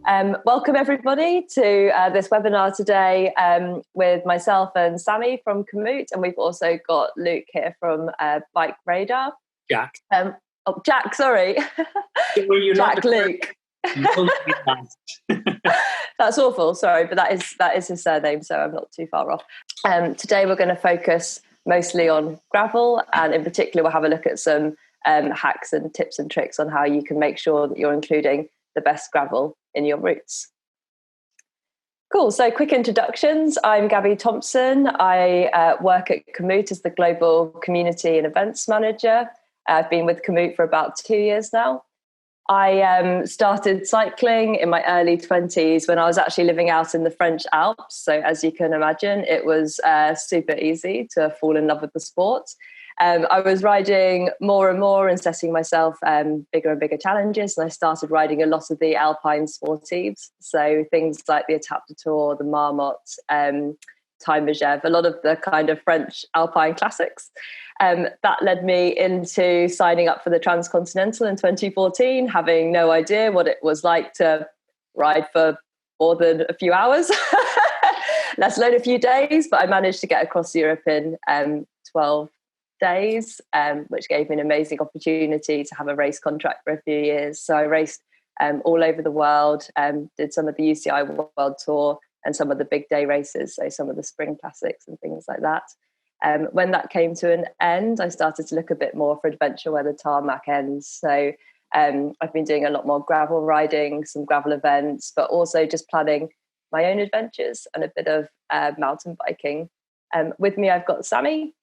Welcome everybody to this webinar today with myself and Sami from Komoot, and we've also got Luke here from BikeRadar. Jack. Jack, sorry. Jack, Luke. That's awful, sorry, but that is his surname, so I'm not too far off. Today we're going to focus mostly on gravel, and in particular we'll have a look at some hacks and tips and tricks on how you can make sure that you're including the best gravel in your routes. Cool, so quick introductions. I'm Gaby Thompson. I work at Komoot as the Global Community and Events Manager. I've been with Komoot for about 2 years now. I started cycling in my early 20s when I was actually living out in the French Alps. So as you can imagine, it was super easy to fall in love with the sport. I was riding more and more and setting myself bigger and bigger challenges. And I started riding a lot of the Alpine sportives. So things like the Étape du Tour, the Marmotte, Time Begev, a lot of the kind of French Alpine classics. That led me into signing up for the Transcontinental in 2014, having no idea what it was like to ride for more than a few hours, let alone a few days. But I managed to get across Europe in 12 days, which gave me an amazing opportunity to have a race contract for a few years. So I raced all over the world, did some of the UCI World Tour and some of the big day races, so some of the spring classics and things like that. When that came to an end, I started to look a bit more for adventure where the tarmac ends. So I've been doing a lot more gravel riding, some gravel events, but also just planning my own adventures and a bit of mountain biking. With me, I've got Sami.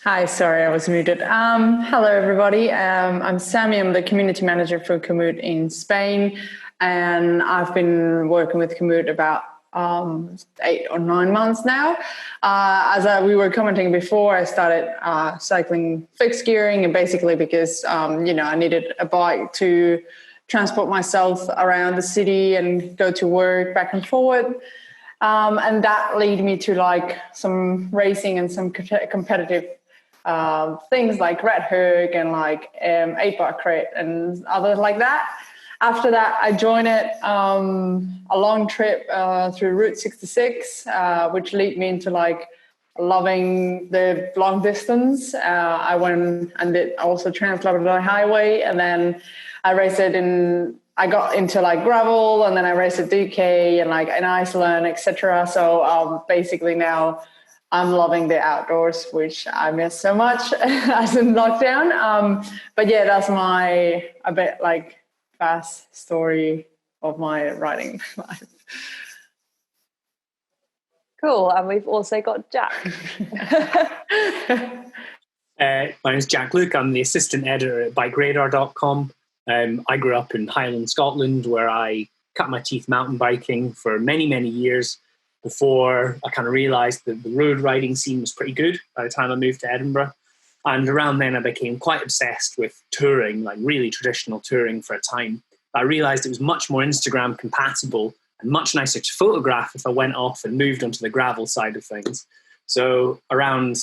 Hi, sorry, I was muted. Hello, everybody. I'm Sami. I'm the community manager for Komoot in Spain, and I've been working with Komoot about 8 or 9 months now. As we were commenting before, I started cycling fixed gearing, and basically because I needed a bike to transport myself around the city and go to work back and forward. And that led me to like some racing and some competitive things like Red Hook and like 8-bar crit and others like that. After that, I joined a long trip through Route 66, which led me into like loving the long distance. I went and did also Trans-Labrador Highway, and then I raced it I got into like gravel, and then I raced at UK and like in Iceland, etc. So basically now I'm loving the outdoors, which I miss so much as in lockdown. But yeah, that's a bit like fast story of my riding life. Cool, and we've also got Jack. My name is Jack Luke. I'm the assistant editor at BikeRadar.com. I grew up in Highland, Scotland, where I cut my teeth mountain biking for many, many years before I kind of realised that the road riding scene was pretty good by the time I moved to Edinburgh. And around then I became quite obsessed with touring, like really traditional touring for a time. I realised it was much more Instagram compatible and much nicer to photograph if I went off and moved onto the gravel side of things. So around,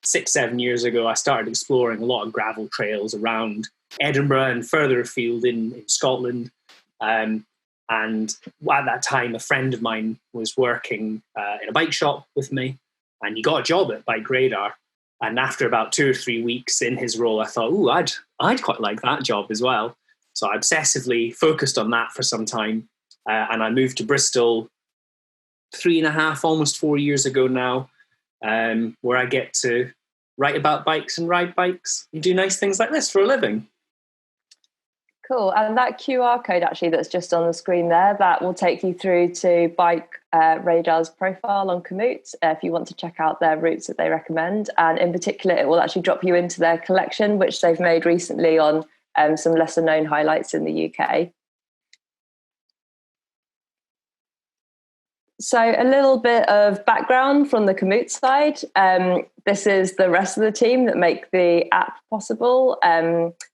6-7 years ago, I started exploring a lot of gravel trails around Edinburgh and further afield in Scotland. And at that time, a friend of mine was working in a bike shop with me, and he got a job at BikeRadar. And after about 2 or 3 weeks in his role, I thought, I'd quite like that job as well. So I obsessively focused on that for some time. And I moved to Bristol 3.5, almost 4 years ago now, where I get to write about bikes and ride bikes and do nice things like this for a living. Cool. And that QR code actually that's just on the screen there, that will take you through to BikeRadar's profile on Komoot if you want to check out their routes that they recommend. And in particular, it will actually drop you into their collection, which they've made recently on some lesser known highlights in the UK. So a little bit of background from the Komoot side. This is the rest of the team that make the app possible.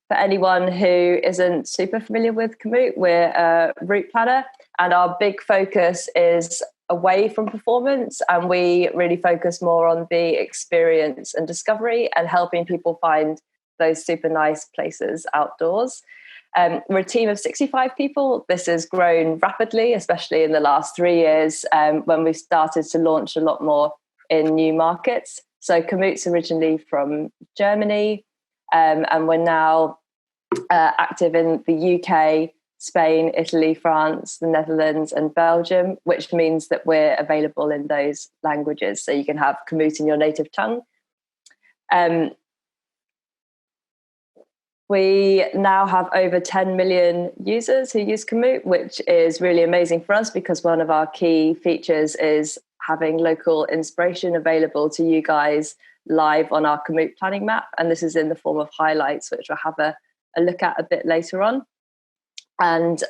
For anyone who isn't super familiar with Komoot, we're a route planner, and our big focus is away from performance, and we really focus more on the experience and discovery and helping people find those super nice places outdoors. We're a team of 65 people. This has grown rapidly, especially in the last 3 years, when we started to launch a lot more in new markets. So Komoot's originally from Germany, and we're now active in the UK, Spain, Italy, France, the Netherlands, and Belgium, which means that we're available in those languages. So you can have Komoot in your native tongue. We now have over 10 million users who use Komoot, which is really amazing for us because one of our key features is having local inspiration available to you guys live on our Komoot planning map. And this is in the form of highlights, which we'll have a look at a bit later on. And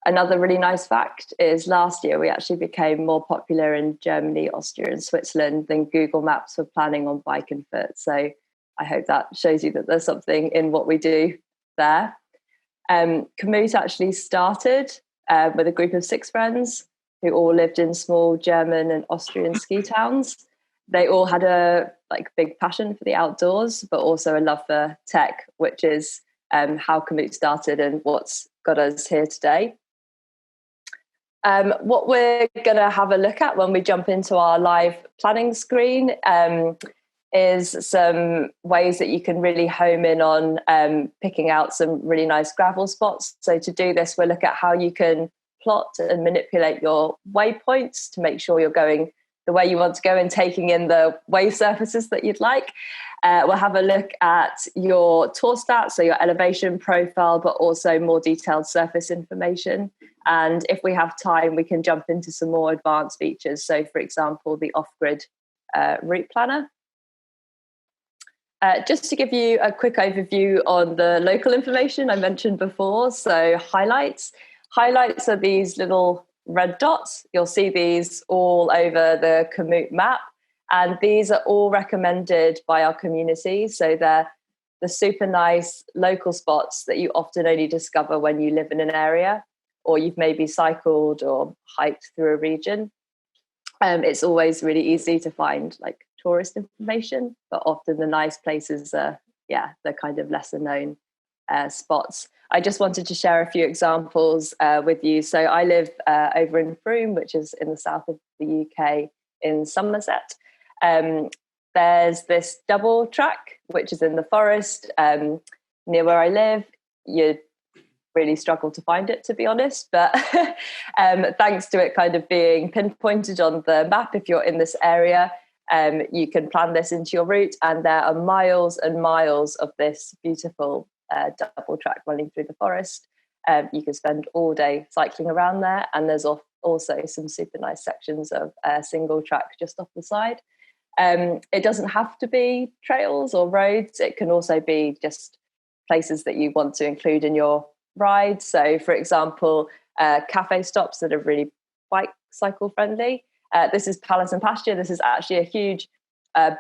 another really nice fact is last year we actually became more popular in Germany, Austria, and Switzerland than Google Maps for planning on bike and foot. So I hope that shows you that there's something in what we do there. Komoot actually started with a group of 6 friends who all lived in small German and Austrian ski towns. They all had a big passion for the outdoors, but also a love for tech, which is how Komoot started and what's got us here today. What we're going to have a look at when we jump into our live planning screen is some ways that you can really home in on picking out some really nice gravel spots. So to do this, we'll look at how you can plot and manipulate your waypoints to make sure you're going the way you want to go and taking in the wave surfaces that you'd like. We'll have a look at your tour stats, so your elevation profile, but also more detailed surface information. And if we have time, we can jump into some more advanced features. So for example, the off-grid route planner. Just to give you a quick overview on the local information I mentioned before. So highlights. Highlights are these little red dots. You'll see these all over the Komoot map. And these are all recommended by our community. So they're the super nice local spots that you often only discover when you live in an area or you've maybe cycled or hiked through a region. It's always really easy to find tourist information, but often the nice places are, the kind of lesser known spots. I just wanted to share a few examples with you. So I live over in Frome, which is in the south of the UK in Somerset. There's this double track, which is in the forest near where I live. You'd really struggle to find it, to be honest, but thanks to it kind of being pinpointed on the map, if you're in this area, you can plan this into your route, and there are miles and miles of this beautiful double track running through the forest. You can spend all day cycling around there, and there's also some super nice sections of single track just off the side. It doesn't have to be trails or roads. It can also be just places that you want to include in your ride. So for example, cafe stops that are really bike cycle friendly. This is Palace and Pasture. This is actually a huge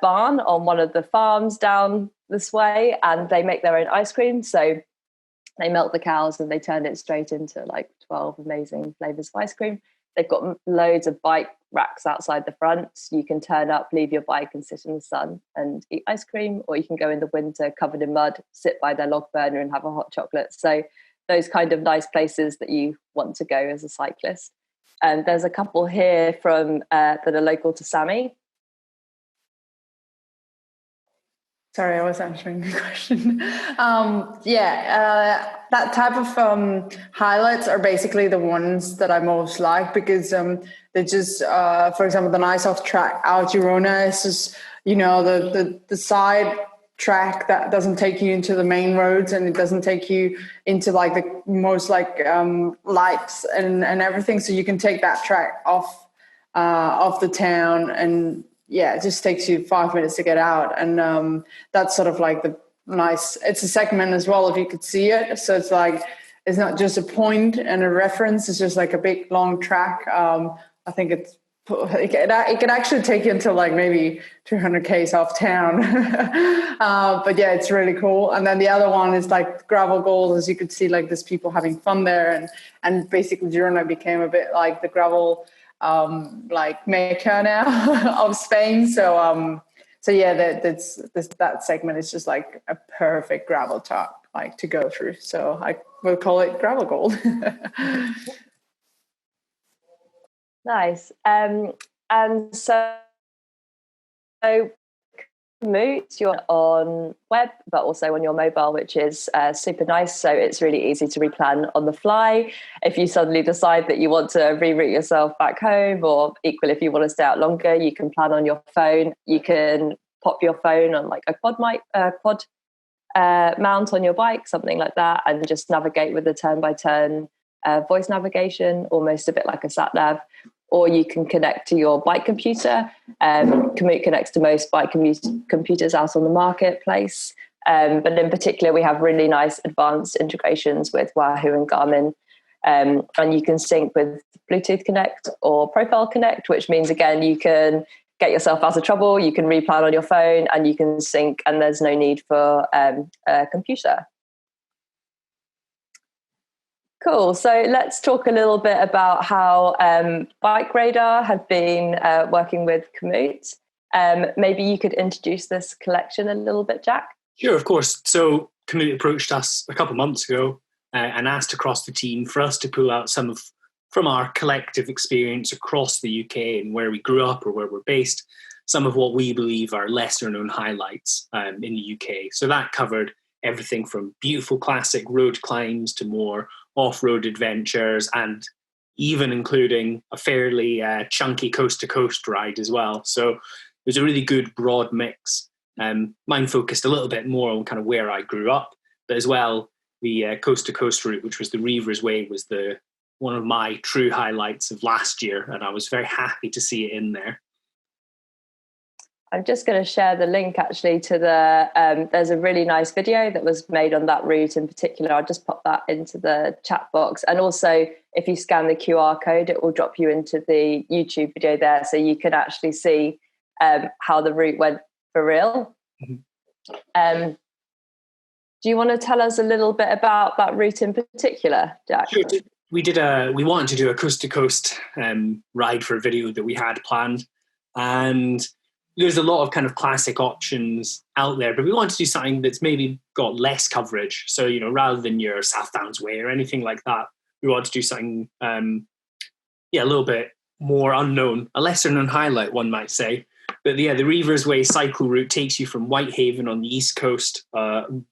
barn on one of the farms down this way, and they make their own ice cream. So they milk the cows and they turn it straight into 12 amazing flavors of ice cream. They've got loads of bike racks outside the front. You can turn up, leave your bike and sit in the sun and eat ice cream, or you can go in the winter covered in mud, sit by their log burner and have a hot chocolate. So those kind of nice places that you want to go as a cyclist. And there's a couple here from that are local to Sami. Sorry, I was answering the question. That type of highlights are basically the ones that I most like because they're just, for example, the nice off track out Girona is just, the side track that doesn't take you into the main roads and it doesn't take you into the most lights and everything. So you can take that track off the town and it just takes you 5 minutes to get out. And that's sort of the nice, it's a segment as well, if you could see it. So it's it's not just a point and a reference, it's just a big long track. I think it can actually take you until maybe 200 k's off town. But it's really cool. And then the other one is gravel gold, as you could see, there's people having fun there. And basically Girona became a bit like the gravel Mecca now of Spain. So So yeah, that segment is just like a perfect gravel talk, like to go through. So I will call it gravel gold. Nice. And so Komoot, you're on web, but also on your mobile, which is super nice. So it's really easy to replan on the fly. If you suddenly decide that you want to reroute yourself back home, or equally, if you want to stay out longer, you can plan on your phone. You can pop your phone on like a quad mount on your bike, something like that, and just navigate with a turn-by-turn voice navigation, almost a bit like a sat nav. Or you can connect to your bike computer. Komoot connects to most bike computers out on the marketplace. But in particular, we have really nice advanced integrations with Wahoo and Garmin. And you can sync with Bluetooth Connect or Profile Connect, which means, again, you can get yourself out of trouble, you can replan on your phone, and you can sync, and there's no need for a computer. Cool. So let's talk a little bit about how BikeRadar have been working with Komoot. Maybe you could introduce this collection a little bit, Jack? Sure, of course. So Komoot approached us a couple of months ago and asked across the team for us to pull out from our collective experience across the UK and where we grew up or where we're based, some of what we believe are lesser known highlights in the UK. So that covered everything from beautiful classic road climbs to more off-road adventures, and even including a fairly chunky coast-to-coast ride as well. So it was a really good broad mix. Mine focused a little bit more on kind of where I grew up, but as well, the coast-to-coast route, which was the Reavers Way, was one of my true highlights of last year, and I was very happy to see it in there. I'm just going to share the link actually to there's a really nice video that was made on that route in particular. I'll just pop that into the chat box. And also, if you scan the QR code, it will drop you into the YouTube video there, so you can actually see how the route went for real. Mm-hmm. Do you want to tell us a little bit about that route in particular, Jack? Sure. We wanted to do a coast-to-coast ride for a video that we had planned. And there's a lot of kind of classic options out there, but we want to do something that's maybe got less coverage. So, rather than your South Downs Way or anything like that, we want to do something, a little bit more unknown, a lesser known highlight, one might say. But the Reavers Way cycle route takes you from Whitehaven on the east coast,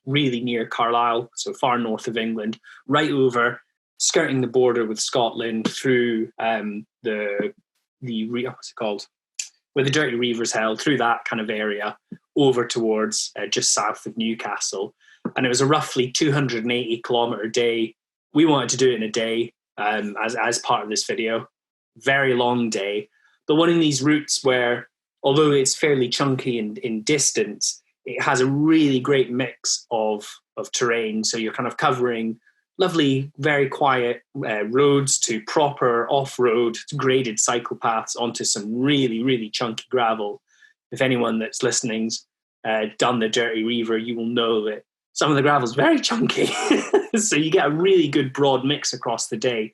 really near Carlisle, so far north of England, right over, skirting the border with Scotland through what's it called? Where the Dirty Reivers held, through that kind of area, over towards just south of Newcastle. And it was a roughly 280 kilometre day. We wanted to do it in a day as part of this video. Very long day. But one of these routes where, although it's fairly chunky in distance, it has a really great mix of terrain. So you're kind of covering lovely, very quiet roads to proper off-road graded cycle paths onto some really, really chunky gravel. If anyone that's listening's done the Dirty Reaver, you will know that some of the gravel is very chunky. So you get a really good broad mix across the day.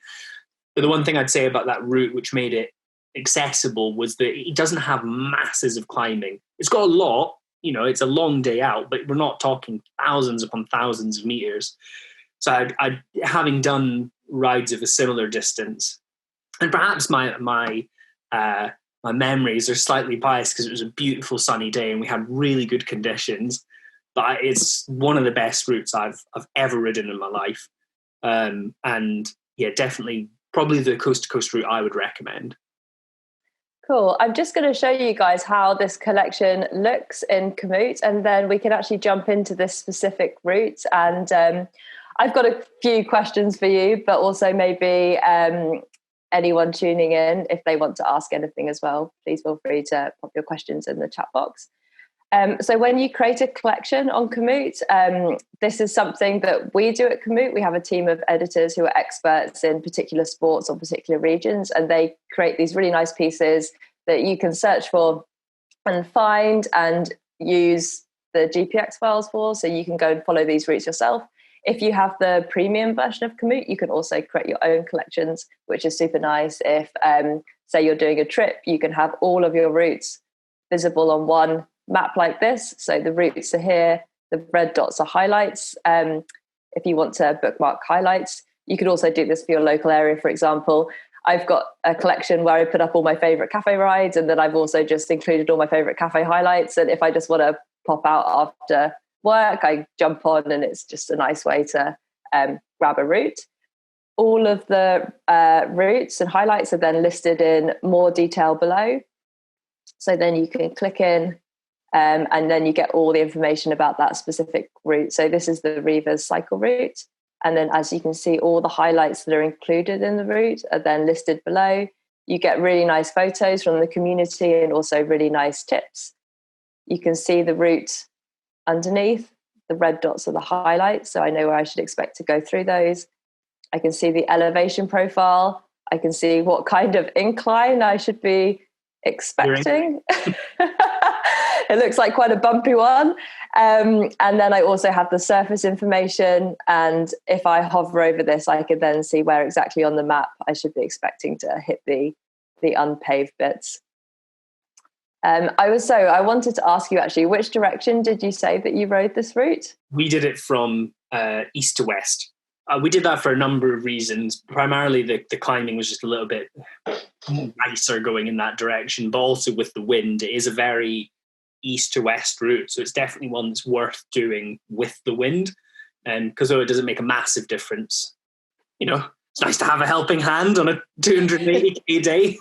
But the one thing I'd say about that route, which made it accessible, was that it doesn't have masses of climbing. It's got a lot, it's a long day out, but we're not talking thousands upon thousands of meters. So I having done rides of a similar distance, and perhaps my memories are slightly biased because it was a beautiful sunny day and we had really good conditions, but it's one of the best routes I've ever ridden in my life. And yeah, definitely probably the coast-to-coast route I would recommend. Cool. I'm just going to show you guys how this collection looks in Komoot, and then we can actually jump into this specific route. And I've got a few questions for you, but also maybe anyone tuning in, if they want to ask anything as well, please feel free to pop your questions in the chat box. So when you create a collection on Komoot, this is something that we do at Komoot. We have a team of editors who are experts in particular sports or particular regions, and they create these really nice pieces that you can search for and find and use the GPX files for, so you can go and follow these routes yourself. If you have the premium version of Komoot, you can also create your own collections, which is super nice. If, say, you're doing a trip, you can have all of your routes visible on one map like this. So the routes are here, the red dots are highlights. If you want to bookmark highlights, you could also do this for your local area, for example. I've got a collection where I put up all my favorite cafe rides, and then I've also just included all my favorite cafe highlights. And if I just want to pop out after work, I jump on, and it's just a nice way to grab a route. All of the routes and highlights are then listed in more detail below. So then you can click in and then you get all the information about that specific route. So this is the Reavers cycle route. And then as you can see, all the highlights that are included in the route are then listed below. You get really nice photos from the community and also really nice tips. You can see the route underneath. The red dots are the highlights, so I know where I should expect to go through those. I can see the elevation profile. I can see what kind of incline I should be expecting. It looks like quite a bumpy one. And then I also have the surface information. And if I hover over this, I can then see where exactly on the map I should be expecting to hit the unpaved bits. I wanted to ask you actually, which direction did you say that you rode this route? We did it from east to west. We did that for a number of reasons. Primarily, the climbing was just a little bit nicer going in that direction, but also with the wind, it is a very east to west route. So it's definitely one that's worth doing with the wind. And because though it doesn't make a massive difference, it's nice to have a helping hand on a 280k day.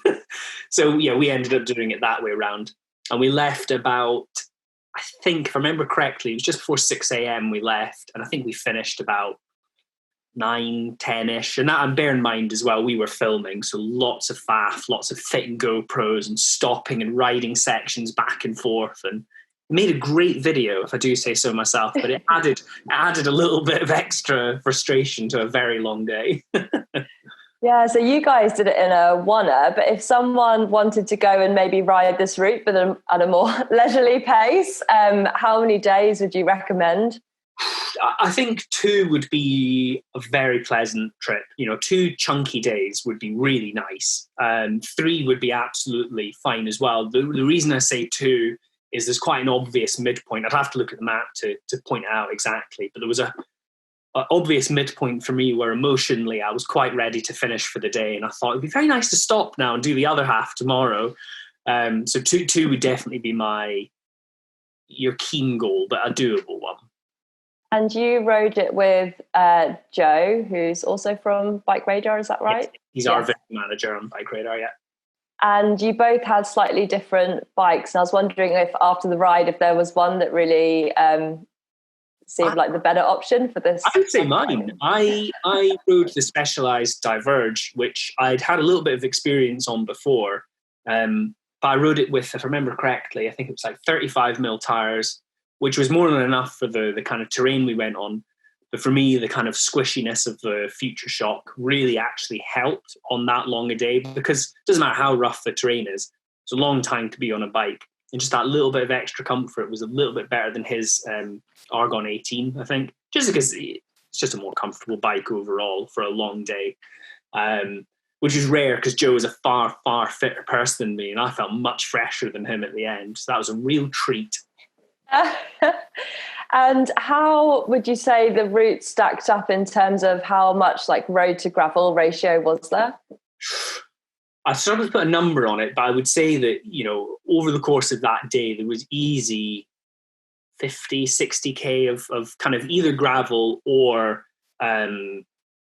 So yeah, we ended up doing it that way around. And we left about, I think, if I remember correctly, it was just before 6 a.m. we left. And I think we finished about 9, 10-ish. And bear in mind as well, we were filming. So lots of faff, lots of fitting GoPros and stopping and riding sections back and forth. And it made a great video, if I do say so myself, but it added a little bit of extra frustration to a very long day. Yeah, so you guys did it in a oneer, but if someone wanted to go and maybe ride this route but at a more leisurely pace, how many days would you recommend? I think 2 would be a very pleasant trip. 2 chunky days would be really nice. 3 would be absolutely fine as well. The reason I say 2 is there's quite an obvious midpoint. I'd have to look at the map to point it out exactly, but there was a obvious midpoint for me where emotionally I was quite ready to finish for the day, and I thought it'd be very nice to stop now and do the other half tomorrow. So 2 would definitely be your keen goal, but a doable one. And you rode it with Joe, who's also from BikeRadar, is that right? Yes, he's our video manager on BikeRadar, yeah. And you both had slightly different bikes. And I was wondering if after the ride, if there was one that really seemed like the better option for this. I would say mine. I rode the Specialized Diverge, which I'd had a little bit of experience on before. But I rode it with, if I remember correctly, I think it was like 35mm tires, which was more than enough for the kind of terrain we went on. But for me, the kind of squishiness of the Future Shock really actually helped on that long a day, because it doesn't matter how rough the terrain is. It's a long time to be on a bike. And just that little bit of extra comfort was a little bit better than his Argon 18, I think, just because it's just a more comfortable bike overall for a long day, which is rare because Joe is a far, far fitter person than me, and I felt much fresher than him at the end. So that was a real treat. And how would you say the route stacked up in terms of how much road to gravel ratio was there? I struggle to put a number on it, but I would say that, over the course of that day, there was easy 50, 60k of kind of either gravel or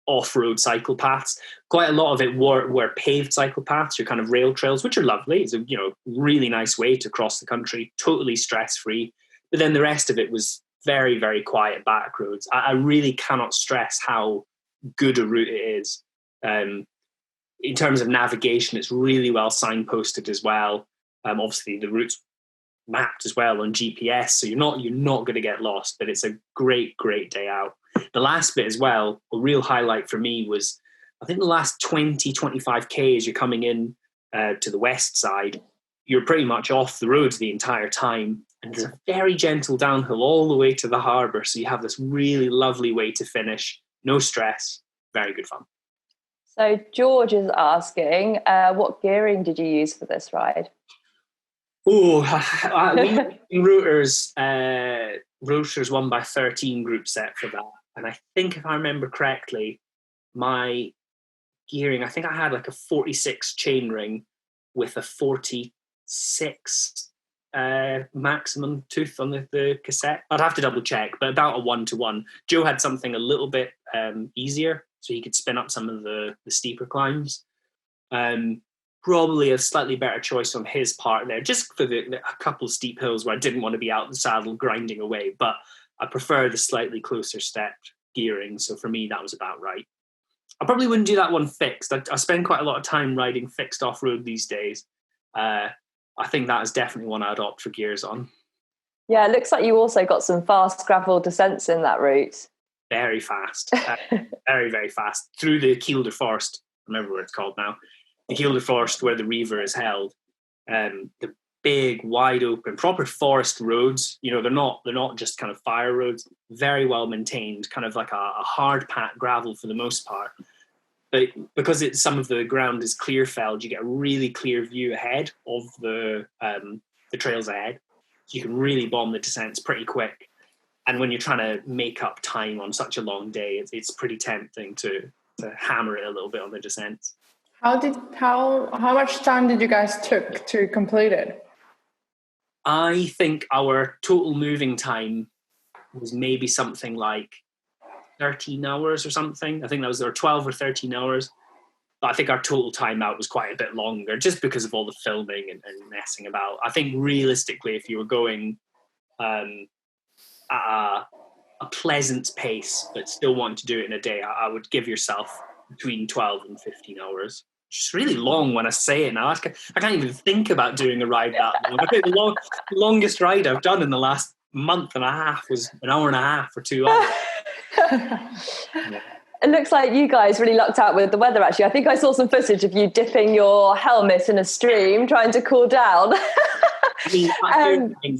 off-road cycle paths. Quite a lot of it were paved cycle paths, your kind of rail trails, which are lovely. It's a really nice way to cross the country, totally stress-free. But then the rest of it was very, very quiet back roads. I really cannot stress how good a route it is. In terms of navigation, it's really well signposted as well. Obviously, the route's mapped as well on GPS, so you're not going to get lost. But it's a great, great day out. The last bit as well, a real highlight for me was, I think the last 20, 25k as you're coming in to the west side, you're pretty much off the road the entire time. And there's a very gentle downhill all the way to the harbour. So you have this really lovely way to finish. No stress. Very good fun. So George is asking, what gearing did you use for this ride? We rotors won by 13 group set for that. And I think if I remember correctly, my gearing, I think I had like a 46 chain ring with a 46 maximum tooth on the cassette. I'd have to double check, but about a 1-to-1. Joe had something a little bit easier, so he could spin up some of the steeper climbs. Probably a slightly better choice on his part there, just for a couple steep hills where I didn't want to be out the saddle grinding away, but I prefer the slightly closer stepped gearing, so for me that was about right. I probably wouldn't do that one fixed. I spend quite a lot of time riding fixed off-road these days. I think that is definitely one I'd opt for gears on. Yeah, it looks like you also got some fast gravel descents in that route. Very fast. Very, very fast. Through the Kielder Forest. I remember what it's called now. The Kielder Forest where the Riever is held. The big, wide open, proper forest roads. You know, they're not just kind of fire roads. Very well maintained, kind of like a hard packed gravel for the most part. But because some of the ground is clear felled, you get a really clear view ahead of the trails ahead. So you can really bomb the descents pretty quick. And when you're trying to make up time on such a long day, it's pretty tempting to hammer it a little bit on the descents. How much time did you guys took to complete it? I think our total moving time was maybe something like 13 hours or something. I think that was 12 or 13 hours. But I think our total time out was quite a bit longer just because of all the filming and messing about. I think realistically, if you were going at a pleasant pace but still want to do it in a day, I would give yourself between 12 and 15 hours. It's really long when I say it now. I can't even think about doing a ride that long. I think the longest ride I've done in the last month and a half was an hour and a half or 2 hours. Yeah. It looks like you guys really lucked out with the weather, actually. I think I saw some footage of you dipping your helmet in a stream, trying to cool down. I mean,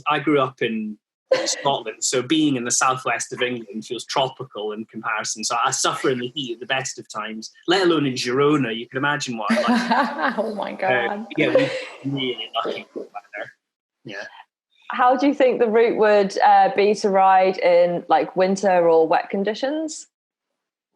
I grew up in Scotland, so being in the southwest of England feels tropical in comparison. So I suffer in the heat at the best of times, let alone in Girona. You can imagine what I'm like. Oh my God. Yeah, we're really lucky with weather. Yeah. How do you think the route would be to ride in like winter or wet conditions?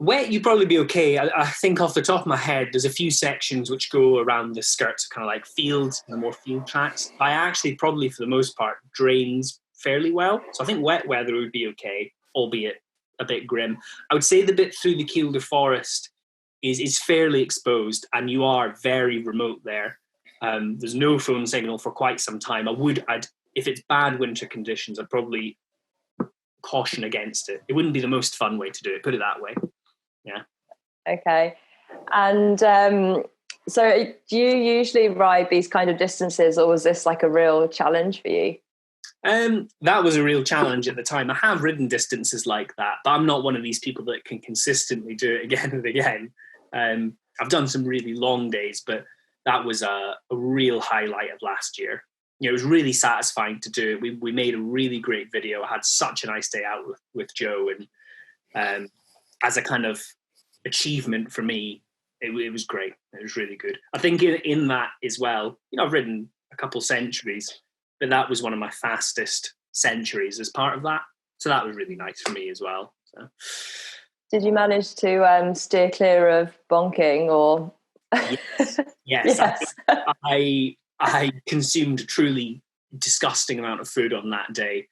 Wet, you'd probably be okay. I think off the top of my head, there's a few sections which go around the skirts, kind of like fields, the more field tracks. I actually probably, for the most part, drains fairly well. So I think wet weather would be okay, albeit a bit grim. I would say the bit through the Kielder Forest is fairly exposed, and you are very remote there. There's no phone signal for quite some time. If it's bad winter conditions, I'd probably caution against it. It wouldn't be the most fun way to do it, put it that way. Yeah. Okay. And so do you usually ride these kind of distances, or was this like a real challenge for you? That was a real challenge at the time. I have ridden distances like that, but I'm not one of these people that can consistently do it again and again. I've done some really long days, but that was a real highlight of last year. You know, it was really satisfying to do it. We made a really great video. I had such a nice day out with Joe, and as a kind of achievement for me, it was great. It was really good. I think in that as well, you know, I've ridden a couple centuries, but that was one of my fastest centuries as part of that. So that was really nice for me as well. So, did you manage to steer clear of bonking or? Yes. Yes. I consumed a truly disgusting amount of food on that day.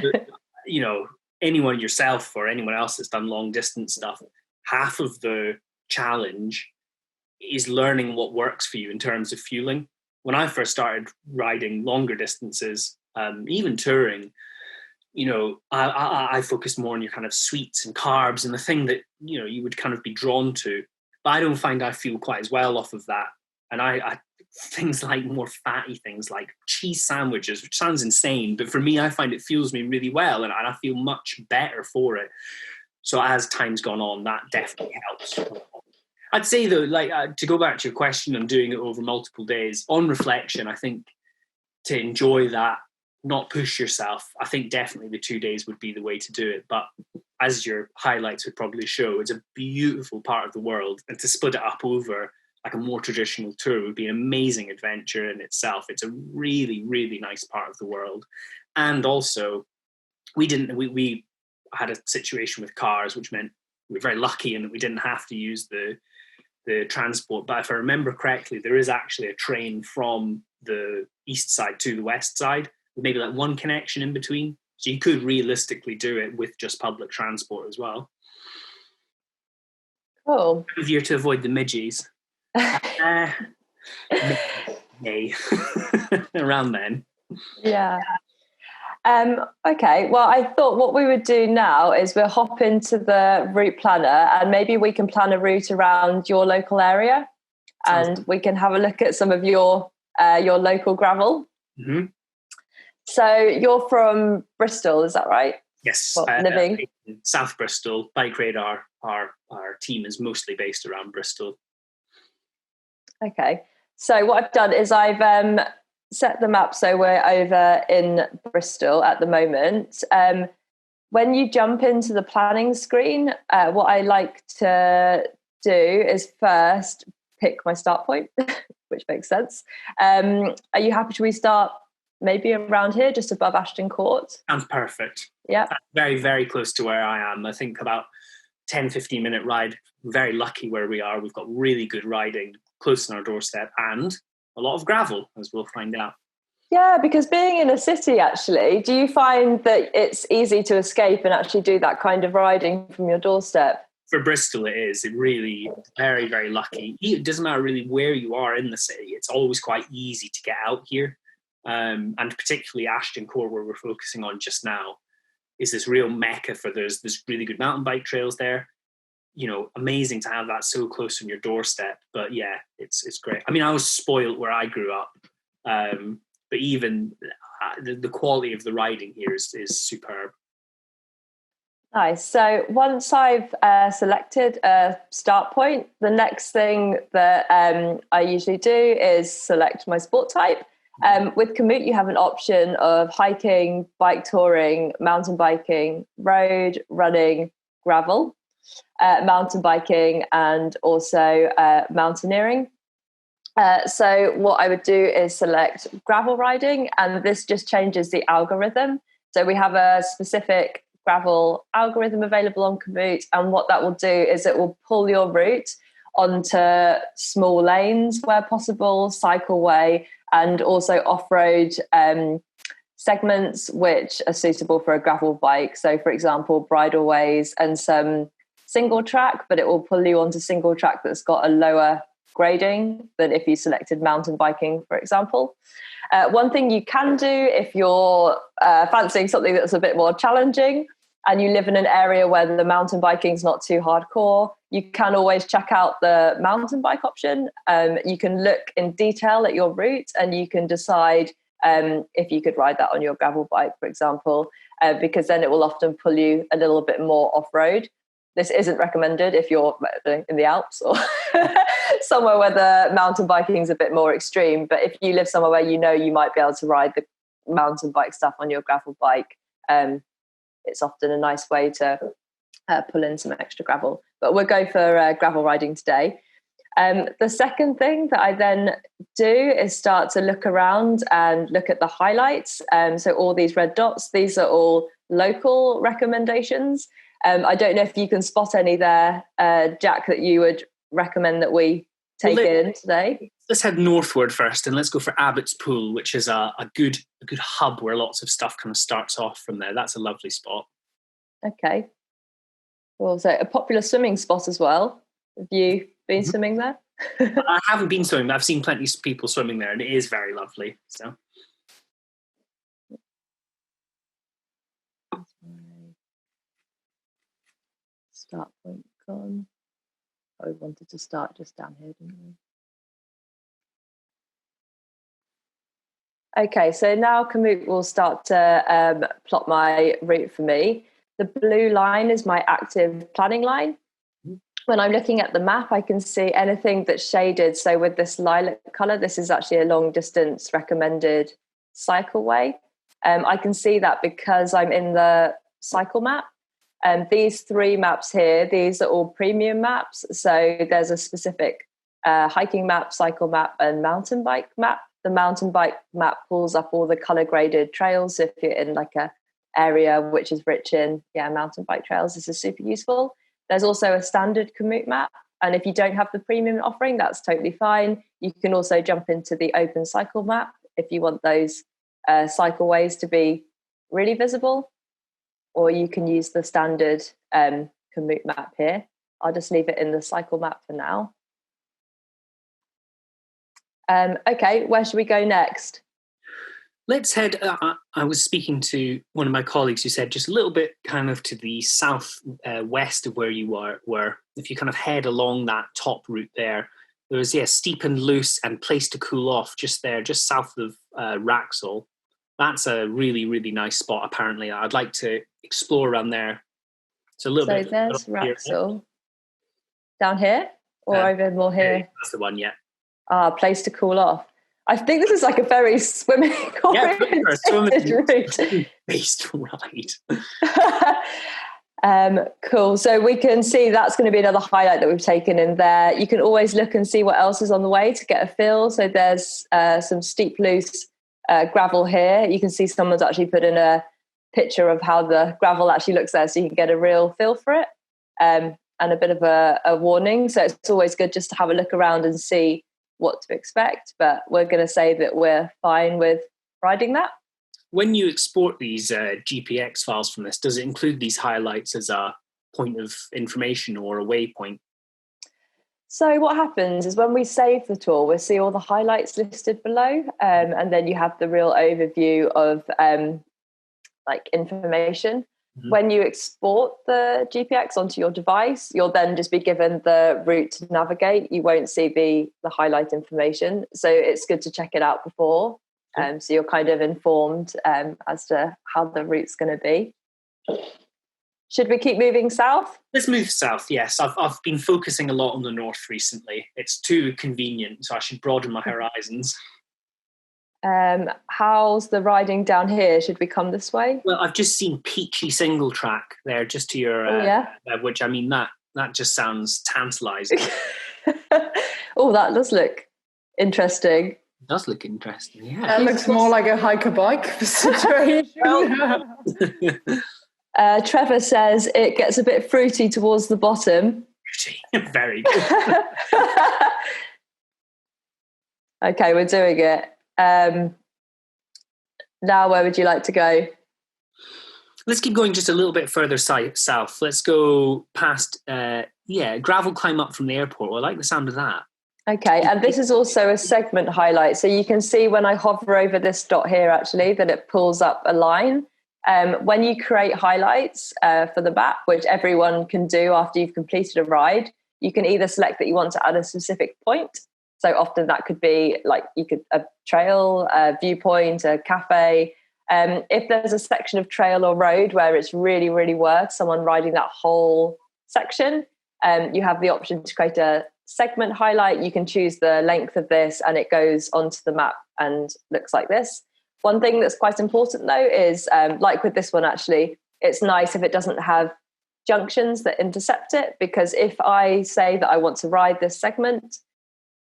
But, you know, anyone, yourself or anyone else that's done long distance stuff, half of the challenge is learning what works for you in terms of fueling. When I first started riding longer distances, even touring, you know, I focused more on your kind of sweets and carbs and the thing that, you know, you would kind of be drawn to. But I don't find I fuel quite as well off of that. And I things like more fatty things like cheese sandwiches, which sounds insane, but for me, I find it fuels me really well, and I feel much better for it. So as time's gone on, that definitely helps. I'd say though, like to go back to your question on doing it over multiple days, on reflection, I think to enjoy that, not push yourself, I think definitely the 2 days would be the way to do it. But as your highlights would probably show, it's a beautiful part of the world, and to split it up over like a more traditional tour. It would be an amazing adventure in itself. It's a really, really nice part of the world. And also, we had a situation with cars, which meant we were very lucky in that we didn't have to use the transport. But if I remember correctly, there is actually a train from the east side to the west side, with maybe like one connection in between. So you could realistically do it with just public transport as well. Cool. Easier to avoid the midges. May. Around then. Yeah. Okay, well, I thought what we would do now is we'll hop into the route planner, and maybe we can plan a route around your local area, and we can have a look at some of your local gravel. Mm-hmm. So you're from Bristol, is that right? Yes. Living in South Bristol. BikeRadar, our team is mostly based around Bristol. Okay. So what I've done is I've set the map so we're over in Bristol at the moment. When you jump into the planning screen, what I like to do is first pick my start point, which makes sense. Are you happy to restart maybe around here, just above Ashton Court? Sounds perfect. Yeah. Very, very close to where I am. I think about 10-15 minute ride. Very lucky where we are. We've got really good riding close on our doorstep and a lot of gravel, as we'll find out. Yeah, because being in a city, actually, do you find that it's easy to escape and actually do that kind of riding from your doorstep? For Bristol, it is. It really, very, very lucky. It doesn't matter really where you are in the city. It's always quite easy to get out here. And particularly Ashton Court, where we're focusing on just now, is this real mecca for there's really good mountain bike trails there. You know, amazing to have that so close on your doorstep. But yeah, it's great. I mean, I was spoiled where I grew up. But even the quality of the riding here is superb. Nice. So once I've selected a start point, the next thing that I usually do is select my sport type. With Komoot, you have an option of hiking, bike touring, mountain biking, road, running, gravel, mountain biking, and also mountaineering. So what I would do is select gravel riding, and this just changes the algorithm. So we have a specific gravel algorithm available on Komoot, and what that will do is it will pull your route onto small lanes where possible, cycleway, and also off-road segments which are suitable for a gravel bike. So, for example, bridleways and some single track, but it will pull you onto single track that's got a lower grading than if you selected mountain biking, for example. One thing you can do if you're fancying something that's a bit more challenging and you live in an area where the mountain biking is not too hardcore, you can always check out the mountain bike option. You can look in detail at your route and you can decide if you could ride that on your gravel bike, for example, because then it will often pull you a little bit more off-road. This isn't recommended if you're in the Alps or somewhere where the mountain biking is a bit more extreme. But if you live somewhere where you know you might be able to ride the mountain bike stuff on your gravel bike, it's often a nice way to pull in some extra gravel. But we'll go for gravel riding today. The second thing that I then do is start to look around and look at the highlights. So all these red dots, these are all local recommendations. I don't know if you can spot any there, Jack, that you would recommend that we take in today. Let's head northward first, and let's go for Abbott's Pool, which is a good hub where lots of stuff kind of starts off from there. That's a lovely spot. Okay. Well, so a popular swimming spot as well. Have you been swimming there? I haven't been swimming, but I've seen plenty of people swimming there, and it is very lovely. So. Start point gone. Oh, we wanted to start just down here, didn't we? Okay, so now Komoot will start to plot my route for me. The blue line is my active planning line. When I'm looking at the map, I can see anything that's shaded. So with this lilac colour, this is actually a long distance recommended cycleway. I can see that because I'm in the cycle map. These three maps here, these are all premium maps. So there's a specific hiking map, cycle map, and mountain bike map. The mountain bike map pulls up all the color graded trails. If you're in like a area which is rich in mountain bike trails, this is super useful. There's also a standard Komoot map, and if you don't have the premium offering, that's totally fine. You can also jump into the open cycle map if you want those cycleways to be really visible, or you can use the standard Komoot map here. I'll just leave it in the cycle map for now. Okay, where should we go next? Let's head, I was speaking to one of my colleagues who said just a little bit kind of to the south west of where you were, if you kind of head along that top route there, there's steep and loose and place to cool off just there, just south of Wraxall. That's a really, really nice spot, apparently. I'd like to explore around there. It's a little bit. So there's Wraxall. Down here? Or over more here? That's the one, yeah. Place to cool off. I think this is like a very swimming route. Based ride. Cool. So we can see that's going to be another highlight that we've taken in there. You can always look and see what else is on the way to get a feel. So there's some steep, loose gravel here. You can see someone's actually put in a picture of how the gravel actually looks there, so you can get a real feel for it, and a bit of a warning. So it's always good just to have a look around and see what to expect, but we're going to say that we're fine with riding that. When you export these GPX files from this, does it include these highlights as a point of information or a waypoint? So what happens is when we save the tour, we'll see all the highlights listed below, and then you have the real overview of like information. Mm-hmm. When you export the GPX onto your device, you'll then just be given the route to navigate. You won't see the highlight information. So it's good to check it out before. So you're kind of informed as to how the route's going to be. Should we keep moving south? Let's move south, yes. I've been focusing a lot on the north recently. It's too convenient, so I should broaden my horizons. How's the riding down here? Should we come this way? Well, I've just seen peachy single track there, just to your, which I mean, that just sounds tantalising. Oh, that does look interesting. It does look interesting, yeah. That looks more like a hiker-bike situation. Trevor says it gets a bit fruity towards the bottom. Very good. Okay, we're doing it. Now where would you like to go? Let's keep going just a little bit further south. Let's go past, gravel climb up from the airport. I like the sound of that. Okay, and this is also a segment highlight. So you can see when I hover over this dot here, actually, that it pulls up a line. When you create highlights for the map, which everyone can do after you've completed a ride, you can either select that you want to add a specific point. So often that could be like a trail, a viewpoint, a cafe. If there's a section of trail or road where it's really, really worth someone riding that whole section, you have the option to create a segment highlight. You can choose the length of this and it goes onto the map and looks like this. One thing that's quite important though is, like with this one actually, it's nice if it doesn't have junctions that intercept it, because if I say that I want to ride this segment,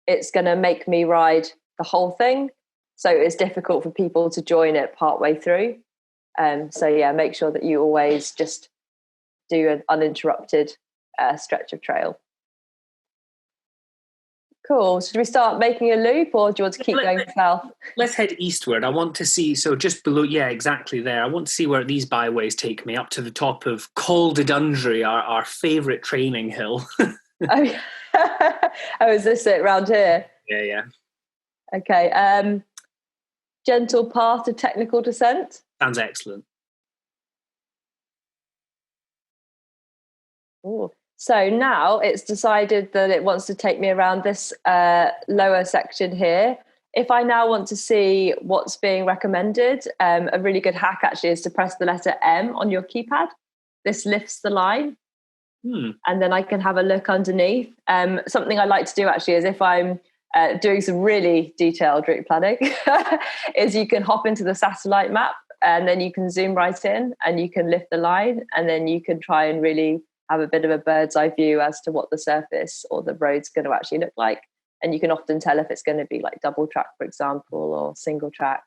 it's going to make me ride the whole thing. So it's difficult for people to join it partway through. Make sure that you always just do an uninterrupted stretch of trail. Cool. Should we start making a loop, or do you want to keep going south? Let's head eastward. I want to see, so just below, exactly there. I want to see where these byways take me up to the top of Col de Dundry, our favourite training hill. Is this it round here? Yeah. Okay. Gentle path to technical descent. Sounds excellent. Ooh. So now it's decided that it wants to take me around this lower section here. If I now want to see what's being recommended, a really good hack actually is to press the letter M on your keypad. This lifts the line. And then I can have a look underneath. Something I like to do actually is if I'm doing some really detailed route planning, is you can hop into the satellite map and then you can zoom right in and you can lift the line, and then you can try and really have a bit of a bird's eye view as to what the surface or the road's going to actually look like. And you can often tell if it's going to be like double track, for example, or single track.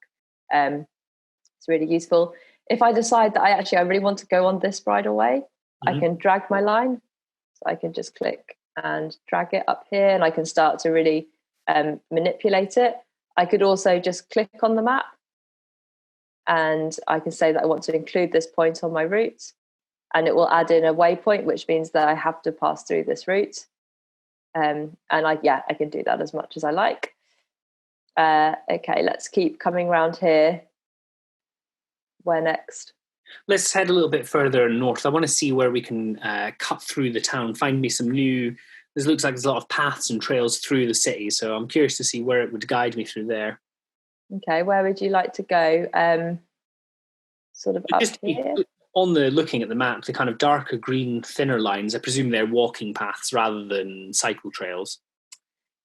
It's really useful. If I decide that I really want to go on this bridleway, I can drag my line. So I can just click and drag it up here, and I can start to really manipulate it. I could also just click on the map, and I can say that I want to include this point on my route, and it will add in a waypoint, which means that I have to pass through this route. And I can do that as much as I like. Okay, let's keep coming around here. Where next? Let's head a little bit further north. I want to see where we can cut through the town, find me some new... This looks like there's a lot of paths and trails through the city, so I'm curious to see where it would guide me through there. Okay, where would you like to go? Sort of up here? Looking at the map, the kind of darker green, thinner lines, I presume they're walking paths rather than cycle trails.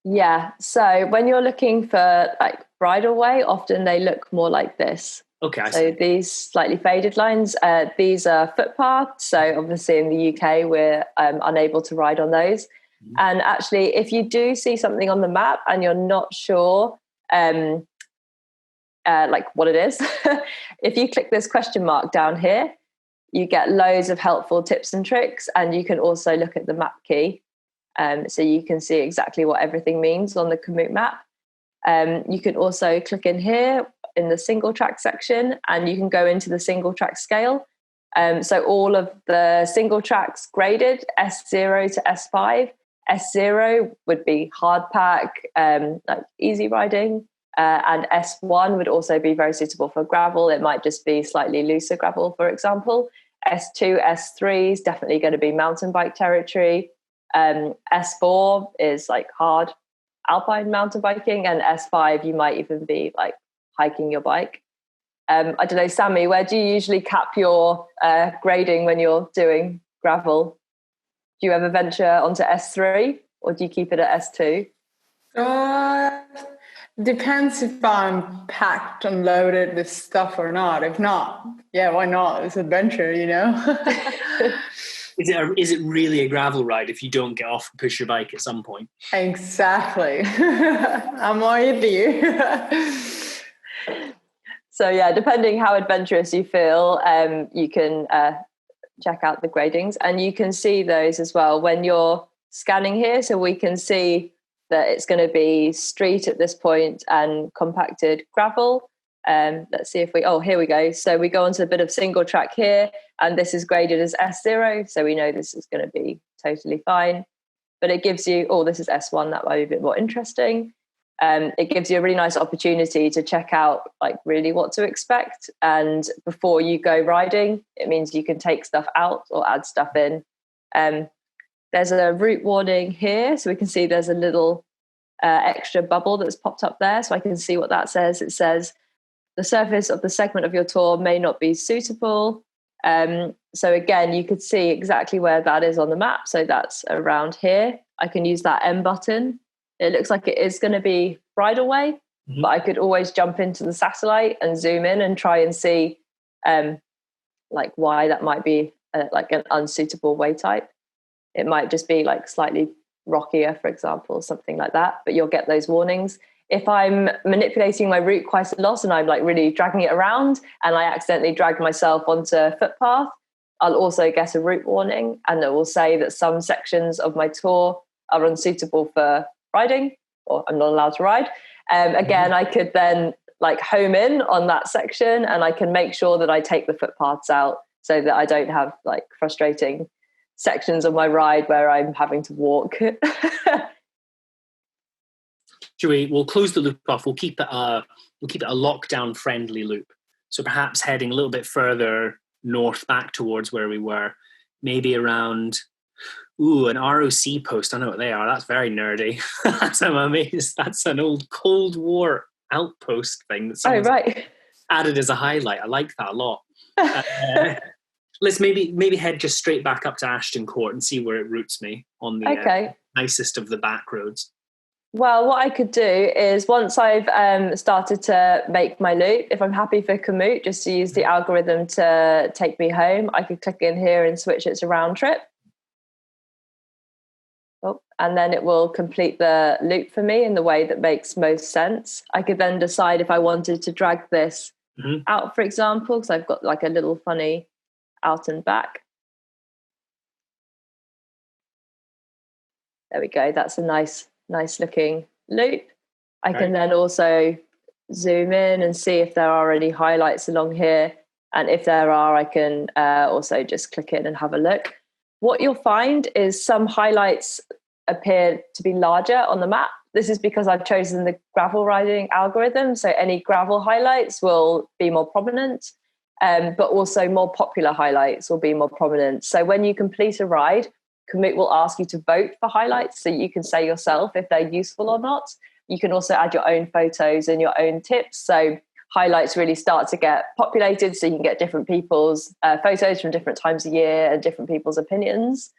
Yeah, so when you're looking for like bridleway, often they look more like this. Okay, so these slightly faded lines, these are footpaths. So obviously in the UK, we're unable to ride on those. Mm-hmm. And actually, if you do see something on the map and you're not sure like what it is, if you click this question mark down here, you get loads of helpful tips and tricks, and you can also look at the map key. So you can see exactly what everything means on the Komoot map. You can also click in here in the single track section, and you can go into the single track scale. So all of the single tracks graded S0 to S5. S0 would be hard pack, like easy riding, and S1 would also be very suitable for gravel. It might just be slightly looser gravel, for example. S2, S3 is definitely going to be mountain bike territory. S4 is like hard alpine mountain biking, and S5 you might even be like hiking your bike. I don't know, Sami, where do you usually cap your grading when you're doing gravel? Do you ever venture onto S3, or do you keep it at S2? Depends if I'm packed and loaded with stuff or not. If not, yeah, why not? It's adventure, you know. Is it really a gravel ride if you don't get off and push your bike at some point? Exactly. I'm with you. So yeah, depending how adventurous you feel, you can check out the gradings, and you can see those as well when you're scanning here. So we can see that it's going to be street at this point and compacted gravel. Let's see if here we go. So we go onto a bit of single track here, and this is graded as S0. So we know this is going to be totally fine, but it gives you, this is S1. That might be a bit more interesting. It gives you a really nice opportunity to check out like really what to expect. And before you go riding, it means you can take stuff out or add stuff in. There's a route warning here. So we can see there's a little extra bubble that's popped up there. So I can see what that says. It says, the surface of the segment of your tour may not be suitable. So again, you could see exactly where that is on the map. So that's around here. I can use that M button. It looks like it is going to be bridleway, but I could always jump into the satellite and zoom in and try and see like why that might be like an unsuitable way type. It might just be like slightly rockier, for example, something like that, but you'll get those warnings. If I'm manipulating my route quite a lot and I'm like really dragging it around and I accidentally drag myself onto a footpath, I'll also get a route warning, and it will say that some sections of my tour are unsuitable for riding, or I'm not allowed to ride. Again, I could then like home in on that section, and I can make sure that I take the footpaths out so that I don't have like frustrating sections of my ride where I'm having to walk. We'll close the loop off. We'll keep it a lockdown friendly loop. So perhaps heading a little bit further north back towards where we were, maybe around an ROC post. I know what they are. That's very nerdy. I'm amazed. That's an old Cold War outpost thing that someone's added as a highlight. I like that a lot. Let's maybe head just straight back up to Ashton Court and see where it routes me on the nicest of the back roads. Well, what I could do is once I've started to make my loop, if I'm happy for Komoot, just to use the algorithm to take me home, I could click in here and switch it to round trip. and then it will complete the loop for me in the way that makes most sense. I could then decide if I wanted to drag this out, for example, because I've got like a little funny out and back. There we go. That's a nice looking loop. I can then also zoom in and see if there are any highlights along here. And if there are, I can also just click in and have a look. What you'll find is some highlights appear to be larger on the map. This is because I've chosen the gravel riding algorithm. So any gravel highlights will be more prominent, but also more popular highlights will be more prominent. So when you complete a ride, Komoot will ask you to vote for highlights so you can say yourself if they're useful or not. You can also add your own photos and your own tips. So highlights really start to get populated, so you can get different people's photos from different times of year and different people's opinions.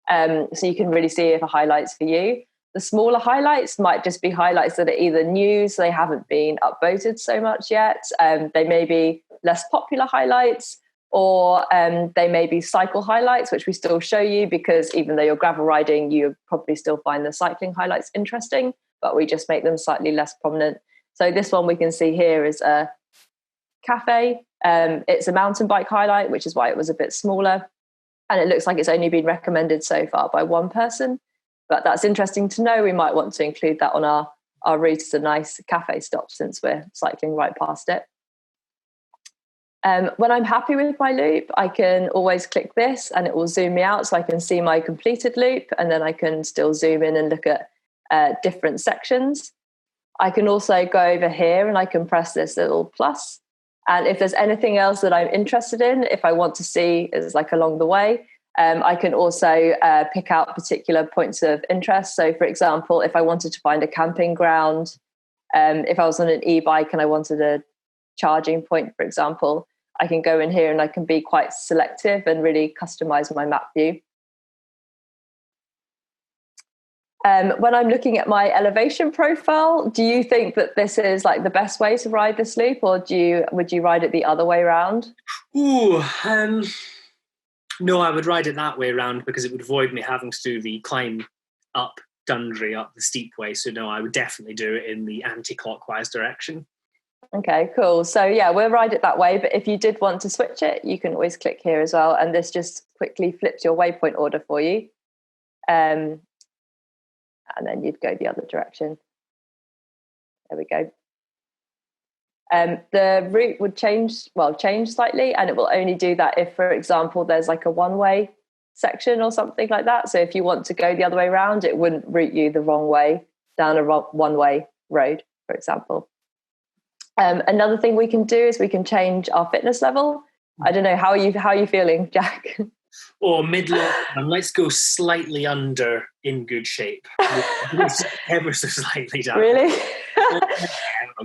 So you can really see if a highlight's for you. The smaller highlights might just be highlights that are either new, so they haven't been upvoted so much yet. They may be less popular highlights, or they may be cycle highlights, which we still show you because even though you're gravel riding, you probably still find the cycling highlights interesting, but we just make them slightly less prominent. So this one we can see here is a cafe. It's a mountain bike highlight, which is why it was a bit smaller. And it looks like it's only been recommended so far by one person. But that's interesting to know. We might want to include that on our route as a nice cafe stop since we're cycling right past it. When I'm happy with my loop, I can always click this and it will zoom me out so I can see my completed loop, and then I can still zoom in and look at different sections. I can also go over here and I can press this little plus. And if there's anything else that I'm interested in, if I want to see is like along the way, I can also pick out particular points of interest. So for example, if I wanted to find a camping ground, if I was on an e-bike and I wanted a charging point, for example, I can go in here and I can be quite selective and really customize my map view. When I'm looking at my elevation profile, do you think that this is like the best way to ride this loop, or would you ride it the other way around? No, I would ride it that way around because it would avoid me having to do the climb up Dundry, up the steep way. So no, I would definitely do it in the anti-clockwise direction. Okay, cool. So yeah, we'll ride it that way. But if you did want to switch it, you can always click here as well. And this just quickly flips your waypoint order for you. And then you'd go the other direction. There we go. The route would change slightly, and it will only do that if, for example, there's like a one-way section or something like that. So if you want to go the other way around, it wouldn't route you the wrong way down a one-way road, for example. Another thing we can do is we can change our fitness level. I don't know, how are you feeling, Jack? Or mid-low, and let's go slightly under in good shape. Ever so slightly down. Really?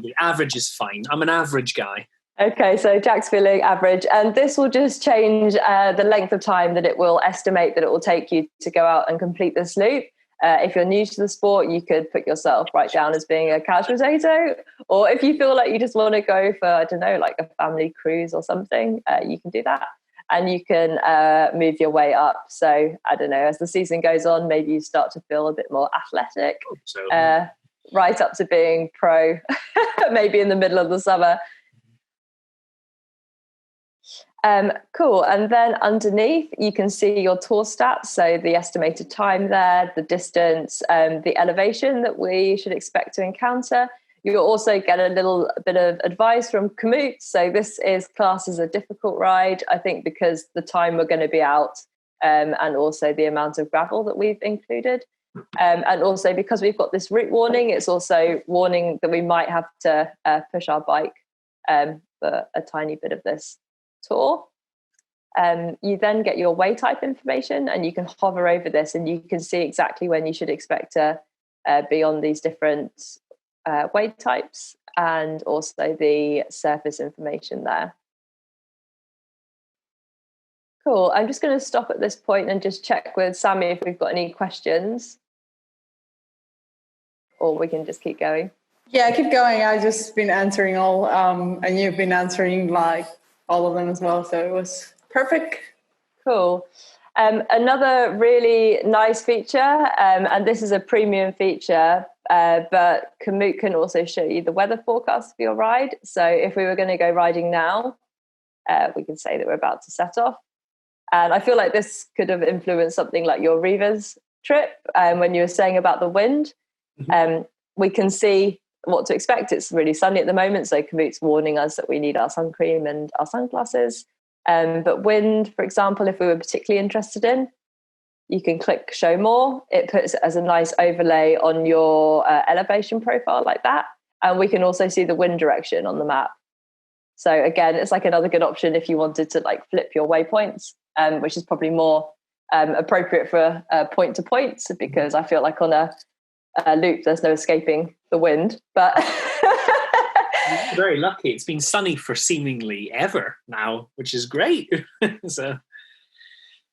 The average is fine. I'm an average guy. Okay, so Jack's feeling average. And this will just change the length of time that it will estimate that it will take you to go out and complete this loop. If you're new to the sport, you could put yourself right down as being a couch potato. Or if you feel like you just want to go for, I don't know, like a family cruise or something, you can do that. And you can move your way up. So, I don't know, as the season goes on, maybe you start to feel a bit more athletic, right up to being pro, maybe in the middle of the summer. Cool. And then underneath, you can see your tour stats. So the estimated time there, the distance, the elevation that we should expect to encounter. You'll also get a little bit of advice from Komoot. So this is classed as a difficult ride, I think, because the time we're going to be out and also the amount of gravel that we've included. And also because we've got this route warning, it's also warning that we might have to push our bike for a tiny bit of this tour. You then get your way type information, and you can hover over this and you can see exactly when you should expect to be on these different way types, and also the surface information there. Cool. I'm just going to stop at this point and just check with Sami if we've got any questions, or we can just keep going. Yeah, keep going. I've just been answering all, and you've been answering like all of them as well. So it was perfect. Cool. Another really nice feature, and this is a premium feature, but Komoot can also show you the weather forecast for your ride. So if we were going to go riding now, we can say that we're about to set off. And I feel like this could have influenced something like your Reavers trip when you were saying about the wind. Mm-hmm. We can see what to expect. It's really sunny at the moment, so Komoot's warning us that we need our sun cream and our sunglasses. But wind, for example, if we were particularly interested in, you can click show more. It puts it as a nice overlay on your elevation profile like that. And we can also see the wind direction on the map. So again, it's like another good option if you wanted to like flip your waypoints, which is probably more appropriate for point to point, because I feel like on a loop, there's no escaping the wind. But I'm very lucky. It's been sunny for seemingly ever now, which is great. So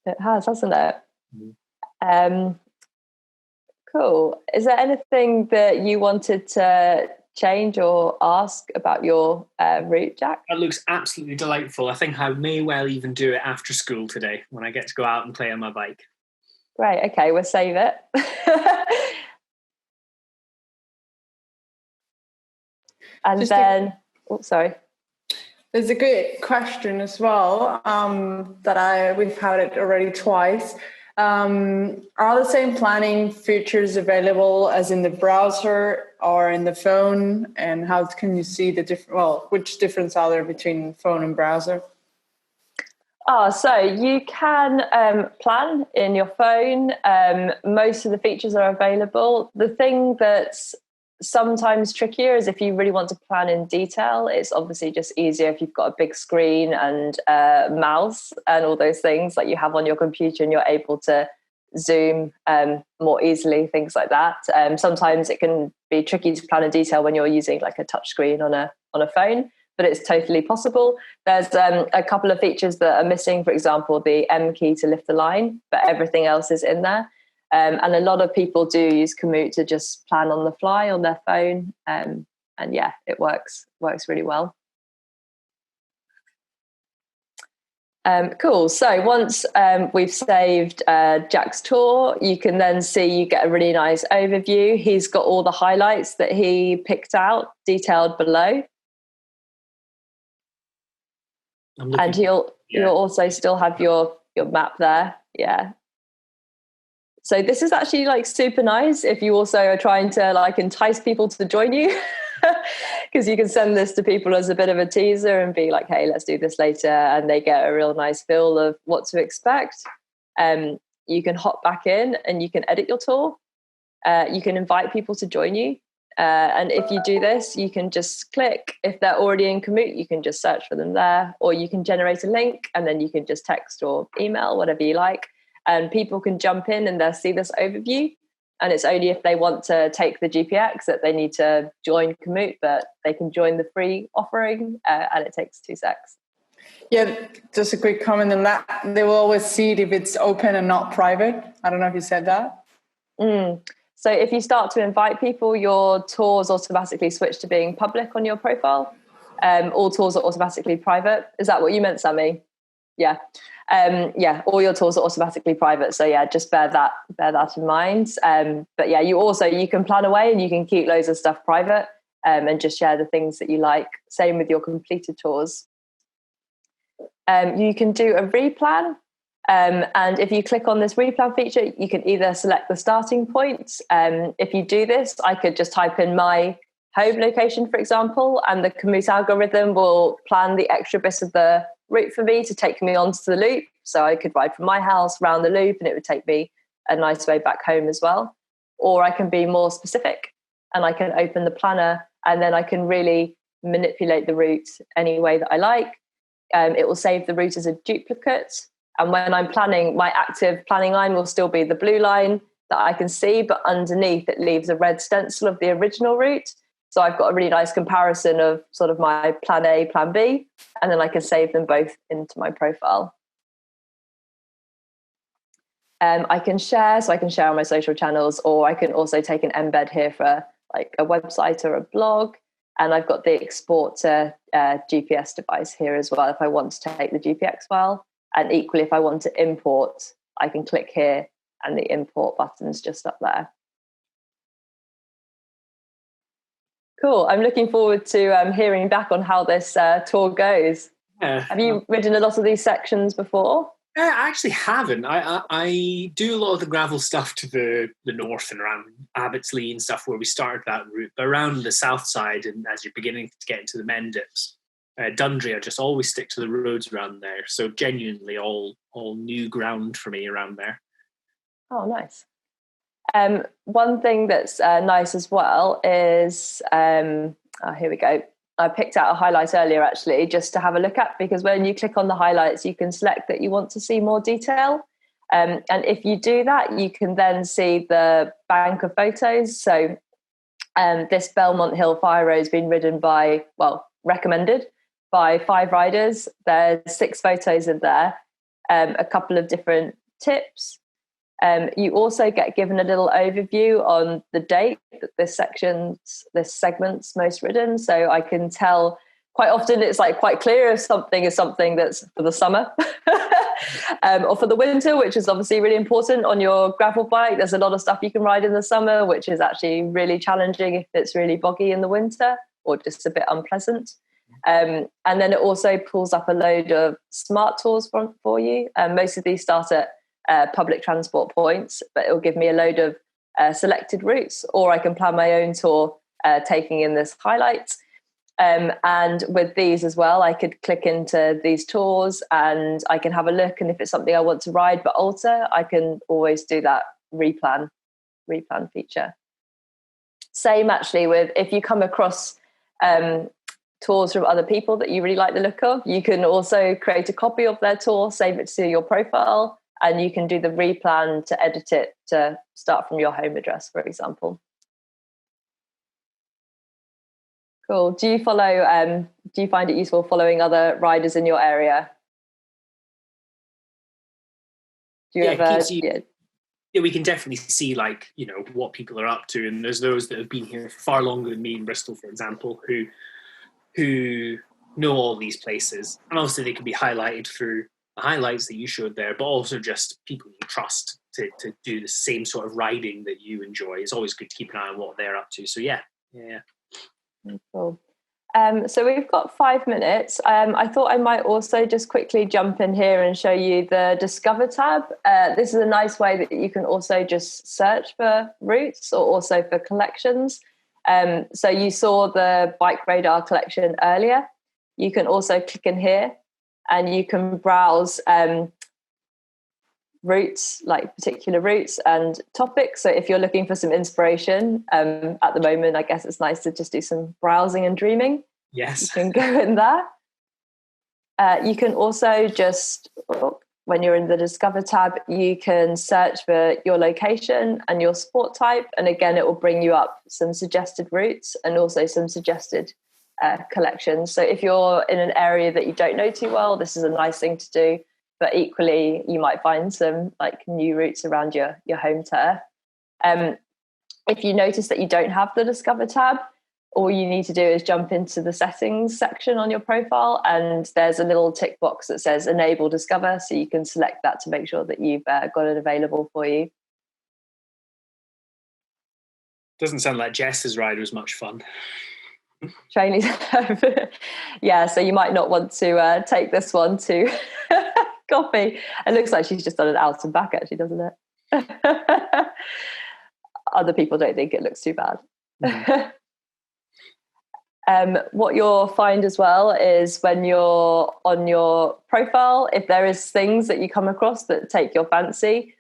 it has, hasn't it? Cool. Is there anything that you wanted to change or ask about your route, Jack? That looks absolutely delightful. I think I may well even do it after school today when I get to go out and play on my bike. Great. Okay, we'll save it. And then, sorry. There's a good question as well that we've had it already twice. Are the same planning features available as in the browser or in the phone? And how can you see which difference are there between phone and browser? So you can plan in your phone. Most of the features are available. The thing that's sometimes trickier is if you really want to plan in detail. It's obviously just easier if you've got a big screen and mouse and all those things like you have on your computer, and you're able to zoom more easily, things like that. Sometimes it can be tricky to plan in detail when you're using like a touch screen on a phone, but it's totally possible. There's a couple of features that are missing, for example, the M key to lift the line, but everything else is in there. And a lot of people do use Komoot to just plan on the fly on their phone. And yeah, it works really well. Cool. So once we've saved Jack's tour, you can then see, you get a really nice overview. He's got all the highlights that he picked out detailed below. And you'll also still have your map there. Yeah. So this is actually like super nice if you also are trying to like entice people to join you, because you can send this to people as a bit of a teaser and be like, hey, let's do this later. And they get a real nice feel of what to expect. You can hop back in and you can edit your tour. You can invite people to join you. And if you do this, you can just click. If they're already in Komoot, you can just search for them there, or you can generate a link and then you can just text or email, whatever you like. And people can jump in and they'll see this overview. And it's only if they want to take the GPX that they need to join Komoot, but they can join the free offering and it takes 2 seconds. Yeah, just a quick comment on that. They will always see it if it's open and not private. I don't know if you said that. So if you start to invite people, your tours automatically switch to being public on your profile. All tours are automatically private. Is that what you meant, Sami? Yeah. All your tours are automatically private. So yeah, just bear that in mind. But yeah, you can plan away and you can keep loads of stuff private and just share the things that you like. Same with your completed tours. You can do a replan. And if you click on this replan feature, you can either select the starting point. If you do this, I could just type in my home location, for example, and the Komoot algorithm will plan the extra bit of the route for me to take me onto the loop. So I could ride from my house around the loop and it would take me a nice way back home as well. Or I can be more specific and I can open the planner and then I can really manipulate the route any way that I like. It will save the route as a duplicate. And when I'm planning, my active planning line will still be the blue line that I can see, but underneath it leaves a red stencil of the original route. So I've got a really nice comparison of sort of my plan A, plan B, and then I can save them both into my profile. I can share on my social channels, or I can also take an embed here for like a website or a blog. And I've got the export to GPS device here as well if I want to take the GPX file. And equally, if I want to import I can click here and the import button's just up there. Cool. I'm looking forward to hearing back on how this tour goes. Have you ridden a lot of these sections before? I actually haven't. I do a lot of the gravel stuff to the north and around Abbottsley and stuff where we started that route. But around the south side, and as you're beginning to get into the Mendips, Dundry, I just always stick to the roads around there. So genuinely all new ground for me around there. Oh, nice. One thing that's nice as well is, here we go. I picked out a highlight earlier, actually, just to have a look at, because when you click on the highlights, you can select that you want to see more detail. And if you do that, you can then see the bank of photos. So this Belmont Hill Fire Road has been ridden by, recommended by 5 riders. There's 6 photos in there, a couple of different tips. You also get given a little overview on the date that this segment's most ridden. So I can tell quite often it's like quite clear if something is something that's for the summer or for the winter, which is obviously really important on your gravel bike. There's a lot of stuff you can ride in the summer, which is actually really challenging if it's really boggy in the winter or just a bit unpleasant. And then it also pulls up a load of smart tours for you. Most of these start at public transport points, but it'll give me a load of selected routes, or I can plan my own tour taking in this highlight. And with these as well, I could click into these tours and I can have a look, and if it's something I want to ride but alter, I can always do that replan feature. Same actually with if you come across tours from other people that you really like the look of, you can also create a copy of their tour, save it to your profile, and you can do the replan to edit it to start from your home address, for example. Cool. Do you find it useful following other riders in your area? Do you ever? Yeah, we can definitely see what people are up to, and there's those that have been here far longer than me in Bristol, for example, who know all these places, and obviously they can be highlighted through the highlights that you showed there, but also just people you trust to do the same sort of riding that you enjoy. It's always good to keep an eye on what they're up to. So yeah. Cool. So we've got 5 minutes. I thought I might also just quickly jump in here and show you the Discover tab. This is a nice way that you can also just search for routes or also for collections. So you saw the BikeRadar collection earlier. You can also click in here and you can browse routes, like particular routes and topics. So if you're looking for some inspiration at the moment, I guess it's nice to just do some browsing and dreaming. Yes. You can go in there. You can also just, when you're in the Discover tab, you can search for your location and your sport type. And again, it will bring you up some suggested routes and also some suggested collections. So if you're in an area that you don't know too well, this is a nice thing to do. But equally, you might find some new routes around your home turf. If you notice that you don't have the Discover tab, all you need to do is jump into the settings section on your profile, and there's a little tick box that says Enable Discover, so you can select that to make sure that you've got it available for you. Doesn't sound like Jess's ride was much fun. Training. Yeah, so you might not want to take this one to coffee. It looks like she's just done an out and back, actually, doesn't it? Other people don't think it looks too bad. Mm-hmm. What you'll find as well is when you're on your profile, if there is things that you come across that take your fancy,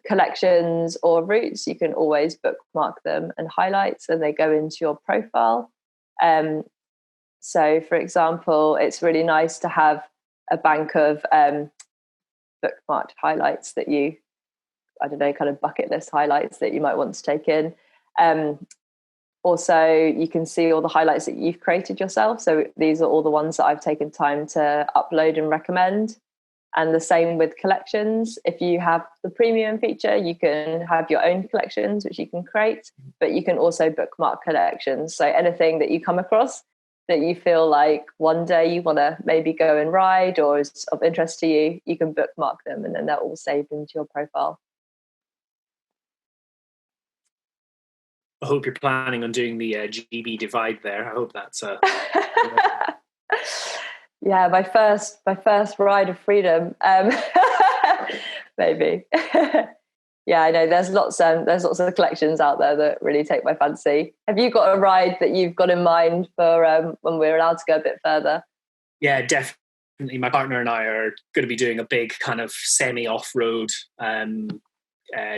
collections or routes, you can always bookmark them and highlight so they go into your profile. So for example, it's really nice to have a bank of bookmarked highlights that you, kind of bucket list highlights that you might want to take in. Also, you can see all the highlights that you've created yourself. So these are all the ones that I've taken time to upload and recommend. And the same with collections. If you have the premium feature, you can have your own collections, which you can create, but you can also bookmark collections. So anything that you come across, that you feel like one day you want to maybe go and ride or is of interest to you, you can bookmark them and then they're all saved into your profile. I hope you're planning on doing the GB divide there. I hope that's yeah, my first ride of freedom. Maybe. Yeah, I know there's lots of collections out there that really take my fancy. Have you got a ride that you've got in mind for when we're allowed to go a bit further? Yeah, definitely. My partner and I are going to be doing a big kind of semi-off-road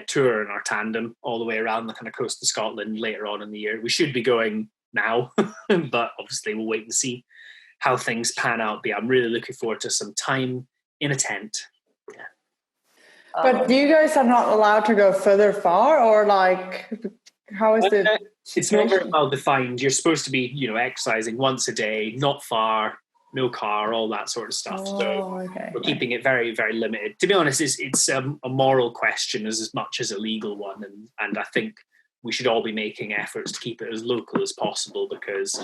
tour in our tandem all the way around the kind of coast of Scotland later on in the year. We should be going now, but obviously we'll wait and see how things pan out. But yeah, I'm really looking forward to some time in a tent. Yeah. But you guys are not allowed to go further far, or like, how is it? It's not very well defined. You're supposed to be, exercising once a day, not far, no car, all that sort of stuff. We're keeping it very, very limited. To be honest, it's a moral question as much as a legal one, and I think we should all be making efforts to keep it as local as possible, because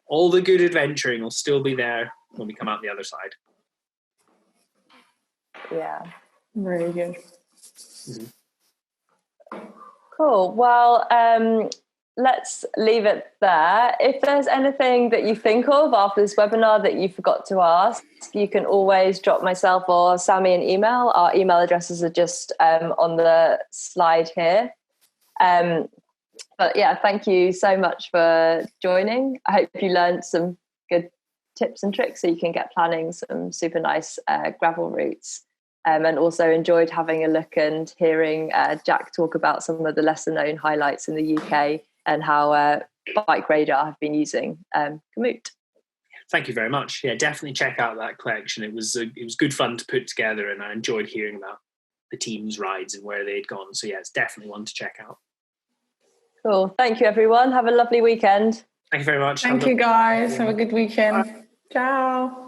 all the good adventuring will still be there when we come out the other side. Yeah. Very good. Mm-hmm. Cool. Well, let's leave it there. If there's anything that you think of after this webinar that you forgot to ask, you can always drop myself or Sami an email. Our email addresses are just on the slide here. But yeah, thank you so much for joining. I hope you learned some good tips and tricks so you can get planning some super nice gravel routes. And also enjoyed having a look and hearing Jack talk about some of the lesser known highlights in the UK and how BikeRadar have been using Komoot. Thank you very much. Yeah, definitely check out that collection. It was good fun to put together, and I enjoyed hearing about the team's rides and where they'd gone. So yeah, it's definitely one to check out. Cool. Thank you, everyone. Have a lovely weekend. Thank you very much. Thank you, guys. Have a good weekend. Bye. Ciao.